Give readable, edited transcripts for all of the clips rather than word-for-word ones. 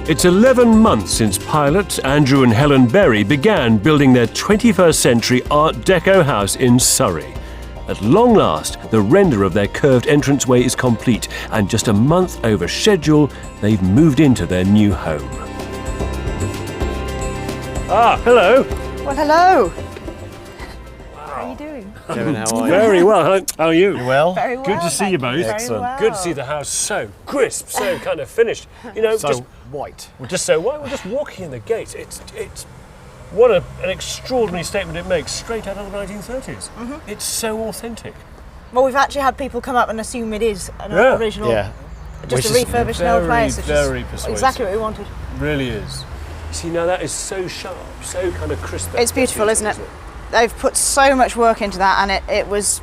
It's 11 months since pilots Andrew and Helen Berry began building their 21st century Art Deco house in Surrey. At long last, the render of their curved entranceway is complete, and just a month over schedule, they've moved into their new home. Ah, hello. Well, hello. How are you doing? Kevin, how are you? Very well. How are you? You well? Very well. Good to see you both. Excellent. Very well. Good to see the house so crisp, so kind of finished. You know, So just white. We're just so white. We're just walking in the gates. It's what an extraordinary statement it makes, straight out of the 1930s. It's so authentic. Well, we've actually had people come up and assume it is an original, Yeah. just a Which is refurbished old place. Which very is persuasive. exactly what we wanted. Really is. See, now that is so sharp, so kind of crisp. It's beautiful, isn't it? They've put so much work into that, and it was.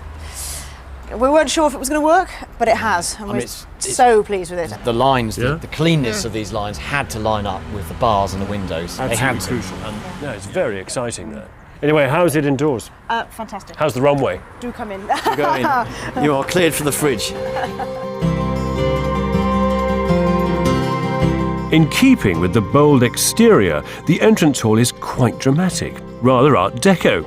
We weren't sure if it was going to work, but it has, and we're so pleased with it. The lines, Yeah. the cleanness of these lines had to line up with the bars and the windows. They had to. crucial. And no, it's very exciting there. Anyway, how's it indoors? Fantastic. How's the runway? Do come in. Go in. You are cleared for the fridge. In keeping with the bold exterior, the entrance hall is quite dramatic, rather Art Deco.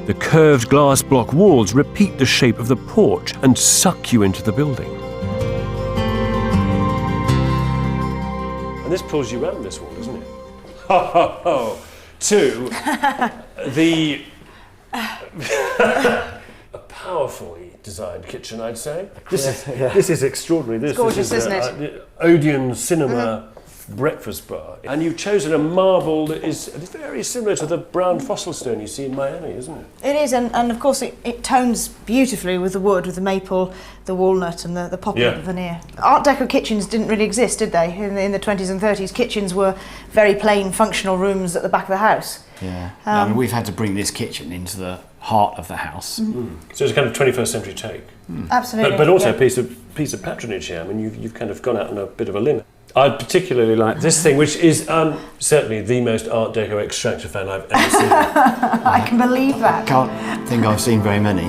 The curved glass block walls repeat the shape of the porch and suck you into the building. And this pulls you around this wall, doesn't it? Ho, ho, ho. To the a powerfully designed kitchen, I'd say. This is extraordinary. This gorgeous, is isn't it? Odeon cinema breakfast bar. And you've chosen a marble that is very similar to the brown fossil stone you see in Miami, isn't it? It is, and of course it tones beautifully with the wood, with the maple, the walnut and the poplar veneer. Art Deco kitchens didn't really exist, did they? In the 20s and 30s, kitchens were very plain, functional rooms at the back of the house. Yeah. I mean, we've had to bring this kitchen into the heart of the house. So it's a kind of 21st century take. Absolutely. But also a piece of patronage here. I mean, you've kind of gone out on a bit of a limb. I particularly like this thing, which is certainly the most Art Deco extractor fan I've ever seen. I can believe that. Can't think I've seen very many.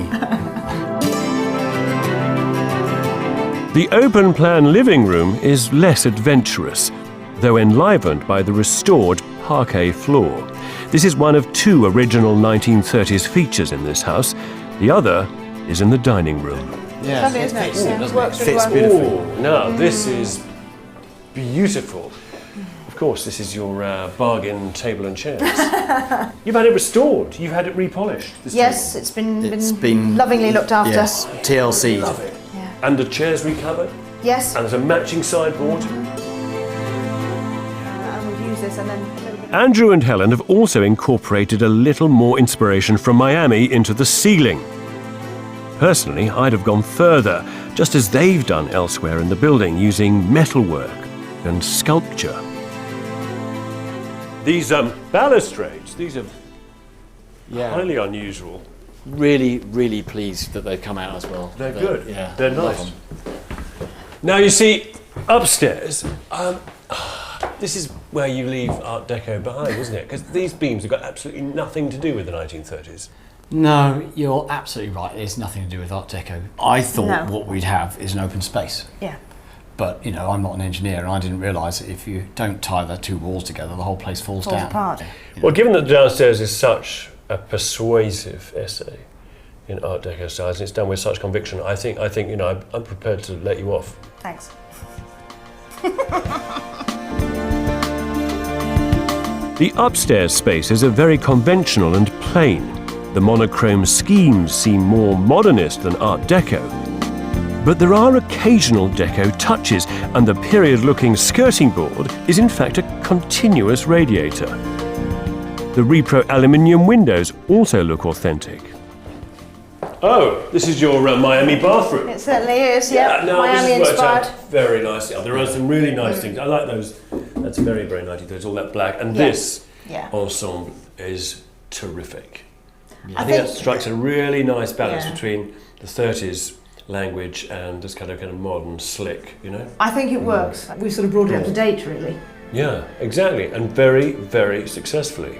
The open-plan living room is less adventurous, though enlivened by the restored parquet floor. This is one of two original 1930s features in this house. The other is in the dining room. Yeah, Lovely, isn't it? doesn't Yeah, it? works really Fits well. beautifully. Oh, now this is beautiful. Of course, this is your bargain table and chairs. You've had it restored. You've had it repolished. This Yes, table. it's been lovingly looked after. Yes, TLC. Love it. Yeah. And the chairs recovered. Yes. And there's a matching sideboard. And we've used this and then a little bit. Andrew and Helen have also incorporated a little more inspiration from Miami into the ceiling. Personally, I'd have gone further, just as they've done elsewhere in the building, using metalwork and sculpture. These balustrades, these are highly unusual. Really, really pleased that they've come out as well. They're good. Yeah, They're love nice. them. Now you see, upstairs, this is where you leave Art Deco behind, isn't it? Because these beams have got absolutely nothing to do with the 1930s. No, you're absolutely right. It's nothing to do with Art Deco. I thought No. what we'd have is an open space. Yeah. But, you know, I'm not an engineer and I didn't realise that if you don't tie the two walls together, the whole place falls down. apart. Well, given that downstairs is such a persuasive essay in Art Deco styles, and it's done with such conviction, I think you know, I'm prepared to let you off. Thanks. The upstairs spaces are very conventional and plain. The monochrome schemes seem more modernist than Art Deco. But there are occasional Deco touches, and the period-looking skirting board is in fact a continuous radiator. The repro aluminium windows also look authentic. Oh, this is your Miami bathroom. It certainly is, yeah. No, Miami this has worked inspired. out very nicely. There are some really nice things. I like those. That's very, very 1930s, all that black. And this ensemble is terrific. I think that strikes a really nice balance between the 30s language and this kind of modern slick, you know? I think it works. We've sort of brought it up to date, really. Yeah, exactly. And very, very successfully.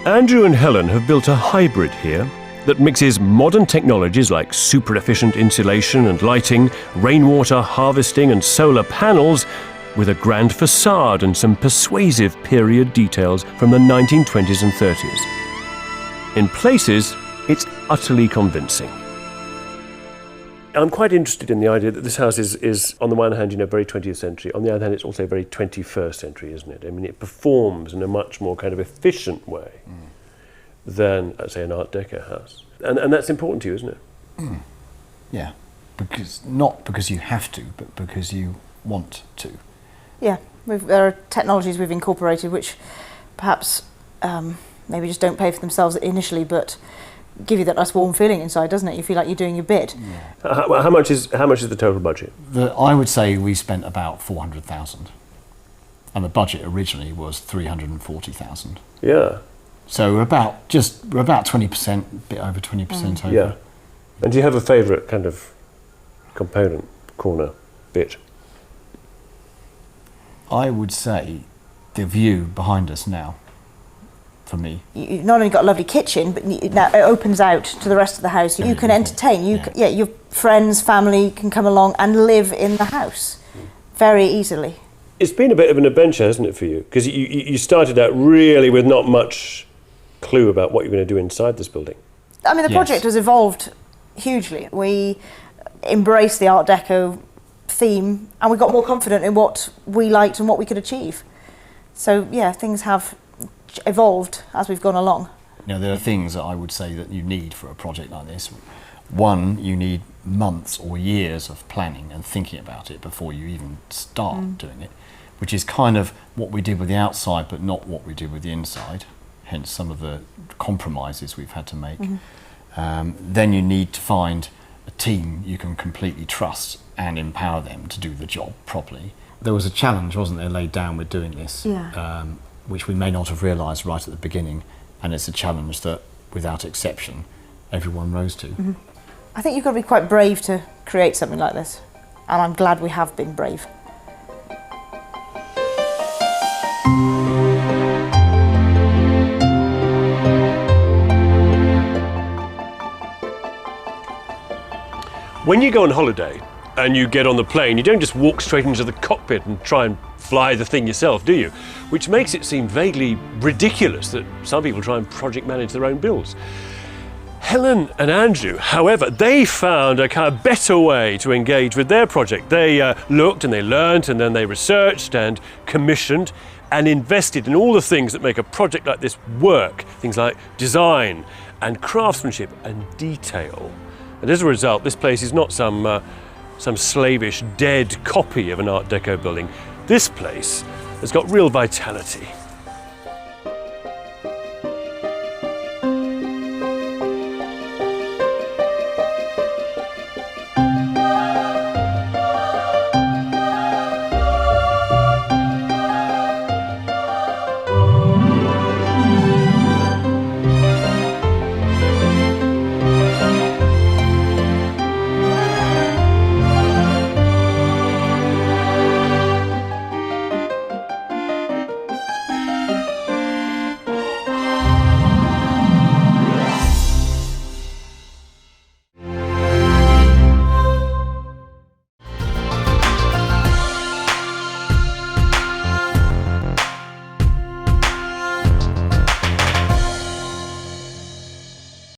Andrew and Helen have built a hybrid here, that mixes modern technologies like super efficient insulation and lighting, rainwater harvesting and solar panels with a grand facade and some persuasive period details from the 1920s and 30s. In places, it's utterly convincing. I'm quite interested in the idea that this house is on the one hand, very 20th century. On the other hand, it's also very 21st century, isn't it? I mean, it performs in a much more kind of efficient way than, say, an Art Deco house. And that's important to you, isn't it? Yeah, not because you have to, but because you want to. Yeah, there are technologies we've incorporated which perhaps maybe just don't pay for themselves initially, but give you that nice warm feeling inside, doesn't it? You feel like you're doing your bit. Yeah. How much is the total budget? I would say we spent about 400,000, and the budget originally was 340,000. Yeah. So we're about 20%, a bit over 20% over. Yeah. And do you have a favourite kind of component, corner, bit? I would say the view behind us now, for me. You've not only got a lovely kitchen, but now it opens out to the rest of the house. You can entertain. Your friends, family can come along and live in the house very easily. It's been a bit of an adventure, hasn't it, for you? Because you started out really with not much clue about what you're going to do inside this building. I mean, the project has evolved hugely. We embraced the Art Deco theme and we got more confident in what we liked and what we could achieve. So, yeah, things have evolved as we've gone along. There are things that I would say that you need for a project like this. One, you need months or years of planning and thinking about it before you even start doing it, which is kind of what we did with the outside but not what we did with the inside, hence some of the compromises we've had to make. Then you need to find a team you can completely trust and empower them to do the job properly. There was a challenge, wasn't there, laid down with doing this, which we may not have realised right at the beginning, and it's a challenge that, without exception, everyone rose to. I think you've got to be quite brave to create something like this, and I'm glad we have been brave. When you go on holiday and you get on the plane, you don't just walk straight into the cockpit and try and fly the thing yourself, do you? Which makes it seem vaguely ridiculous that some people try and project manage their own builds. Helen and Andrew, however, they found a kind of better way to engage with their project. They looked and they learnt and then they researched and commissioned and invested in all the things that make a project like this work. Things like design and craftsmanship and detail. And as a result, this place is not some slavish, dead copy of an Art Deco building. This place has got real vitality.